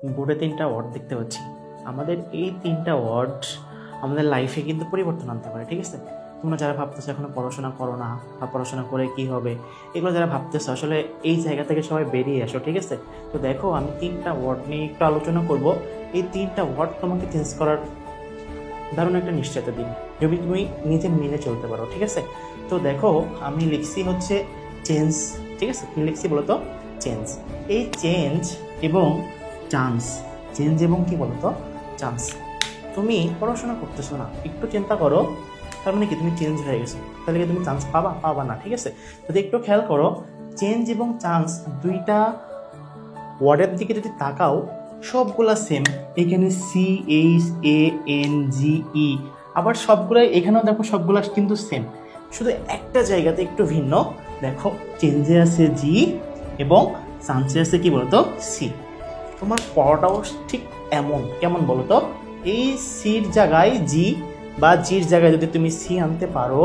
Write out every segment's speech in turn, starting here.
বোর্ডে 3টা ওয়ার্ড দেখতে পাচ্ছি। আমাদের এই 3টা ওয়ার্ড আমাদের লাইফে কিন্তু পরিবর্তন আনতে পারে, ঠিক আছে? তোমরা যারা ভাবতেছো এখনো পড়াশোনা করো না বা পড়াশোনা করে কি হবে, এগুলো যারা ভাবতেছো আসলে এই জায়গা থেকে সবাই বেরিয়ে আসো, ঠিক আছে? তো দেখো আমি 3টা ওয়ার্ড নিয়ে একটু আলোচনা করব। এই 3টা ওয়ার্ড তোমাকে চেঞ্জ করার দারুণ একটা নিশ্চয়তা দিন, যদি তুমি নিজে মেনে চলতে পারো, ঠিক আছে? তো দেখো আমি লিখছি হচ্ছে চেঞ্জ, ঠিক আছে? কি লিখছি বলো তো? চেঞ্জ। এই চেঞ্জ এবং চান্স, চেঞ্জ এবং কি বলতো চান্স। তুমি পড়াশোনা করতেছো না, একটু চিন্তা করো, তার মানে কি তুমি চেঞ্জ হয়ে গেছো, তাহলে কি তুমি চান্স পাবা? পাবা না, ঠিক আছে? যদি একটু খেয়াল করো, চেঞ্জ এবং চান্স দুইটা ওয়ার্ডের দিকে যদি তাকাও সবগুলা সেম। এখানে CHANGE, আবার সবগুলো এখানেও দেখো সবগুলা কিন্তু সেম, শুধু একটা জায়গাতে একটু ভিন্ন। দেখো চেঞ্জে আছে জি এবং চান্সে আছে কি বলতো সি। তোমার পড়াটাও ঠিক এমন, কেমন বলো তো? এই সির জায়গায় জি বা জির জায়গায় যদি তুমি সি আনতে পারো,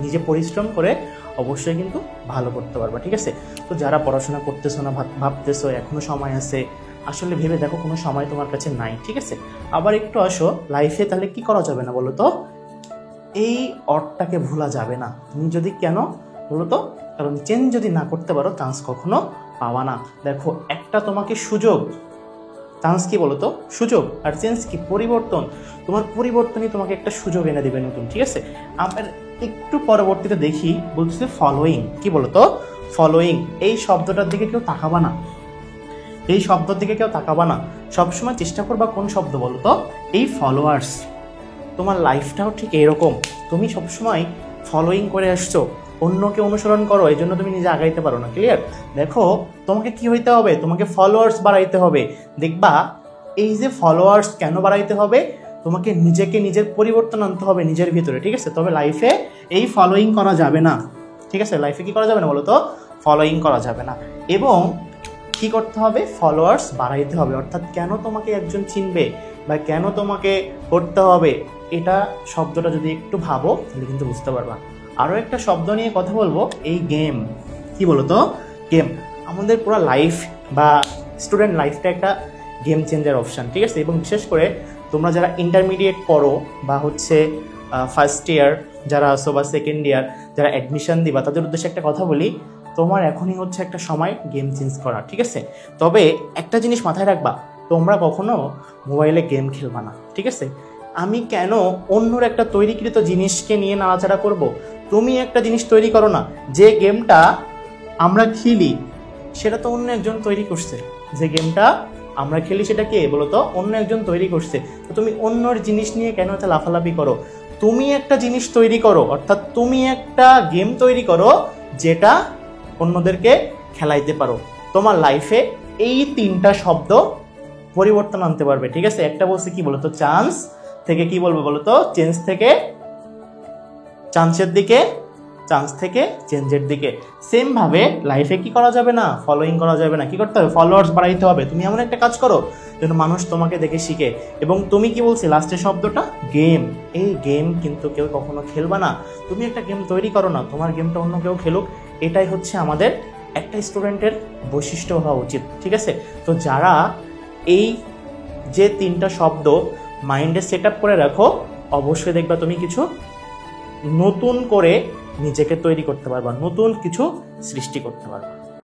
নিজে পরিশ্রম করে অবশ্যই কিন্তু ভালো করতে পারবা, ঠিক আছে? তো যারা পড়াশোনা করতেছো না, ভাবতেছো এখনো সময় আছে, আসলে ভেবে দেখো কোনো সময় তোমার কাছে নাই, ঠিক আছে? আবার একটু আসো লাইফে, তাহলে কি করা যাবে না বলো তো? এই অর্থটাকে ভোলা যাবে না। তুমি যদি কেন বলো তো? কারণ চেঞ্জ যদি না করতে পারো চান্স কখনো পাওয়া না। দেখো একটা তোমাকে সুযোগ, চান্স কি বলতো? সুযোগ। আর চেঞ্জ কি? পরিবর্তন। তোমার পরিবর্তনই তোমাকে একটা সুযোগ এনে দিবে নতুন, ঠিক আছে? আমার একটু পরবর্তীতে দেখি বলছে ফলোয়িং, কি বলতো? ফলোয়িং। এই শব্দটার দিকে কেউ তাকাবা না, এই শব্দের দিকে কেউ তাকাবা না, সবসময় চেষ্টা করবা কোন শব্দ বলতো? এই ফলোয়ার্স। তোমার লাইফটাও ঠিক এরকম, তুমি সবসময় ফলোয়িং করে আসছো, অন্যকে অনুসরণ করো, এই জন্য তুমি নিজে আগাইতে পারো না। ক্লিয়ার? দেখো তোমাকে কি হইতে হবে? তোমাকে ফলোয়ার্স বাড়াইতে হবে। দেখবা এই যে ফলোয়ার্স কেন বাড়াইতে হবে? তোমাকে নিজেকে, নিজের পরিবর্তন আনতে হবে নিজের ভিতরে, ঠিক আছে? তবে লাইফে এই ফলোয়িং করা যাবে না, ঠিক আছে? লাইফে কি করা যাবে না বলো তো? ফলোয়িং করা যাবে না। এবং কি করতে হবে? ফলোয়ার্স বাড়াইতে হবে। অর্থাৎ কেন তোমাকে একজন চিনবে বা কেন তোমাকে করতে হবে, এটা শব্দটা যদি একটু ভাবো তাহলে কিন্তু বুঝতে পারবা। আরও একটা শব্দ নিয়ে কথা বলবো, এই গেম। কি বলতো? গেম। আমাদের পুরো লাইফ বা স্টুডেন্ট লাইফটা একটা গেম চেঞ্জার অপশান, ঠিক আছে? এবং বিশেষ করে তোমরা যারা ইন্টারমিডিয়েট পড়ো বা হচ্ছে ফার্স্ট ইয়ার যারা আসো বা সেকেন্ড ইয়ার যারা অ্যাডমিশন দিবা, তাদের উদ্দেশ্যে একটা কথা বলি, তোমার এখনই হচ্ছে একটা সময় গেম চেঞ্জ করা, ঠিক আছে? তবে একটা জিনিস মাথায় রাখবা, তোমরা কখনো মোবাইলে গেম খেলবা না, ঠিক আছে? আমি কেন অন্যর একটা তৈরিকৃত জিনিসকে নিয়ে নাড়াচাড়া করব? তুমি একটা জিনিস তৈরি করো না। যে গেমটা আমরা খেলি সেটা তো অন্য একজন তৈরি করছে, যে গেমটা আমরা খেলি সেটা কে বলো তো? অন্য একজন তৈরি করছে। তো তুমি অন্যর জিনিস নিয়ে কেন এত লাফালাফি করো? তুমি একটা জিনিস তৈরি করো, অর্থাৎ তুমি একটা গেম তৈরি করো যেটা অন্যদেরকে খেলাইতে পারো। তোমার লাইফে এই 3টা শব্দ পরিবর্তন আনতে পারবে, ঠিক আছে? একটা বলছে কি বলতো? চান্স থেকে কি বলবো বলতো? চেঞ্জ থেকে চান্সের দিকে, চান্স থেকে চেঞ্জের দিকে। সেম ভাবে লাইফে কি করা যাবে না? ফলোয়িং করা যাবে না। কি করতে হবে? ফলোয়ার্স বাড়াইতে হবে। তুমি এমন একটা কাজ করো যেন মানুষ তোমাকে দেখে শিখে। এবং তুমি কি বলছি লাস্টের শব্দটা? গেম। এই গেম কিন্তু কেউ কখনো খেলবা না। তুমি একটা গেম তৈরি করো না, তোমার গেমটা অন্য কেউ খেলুক। এটাই হচ্ছে আমাদের একটা স্টুডেন্টের বৈশিষ্ট্য হওয়া উচিত, ঠিক আছে? তো যারা এই যে 3টা শব্দ মাইন্ডে সেট আপ করে রাখো, অবশ্যই দেখবা তুমি কিছু নতুন করে নিজেকে তৈরি করতে পারবা, নতুন কিছু সৃষ্টি করতে পারবা।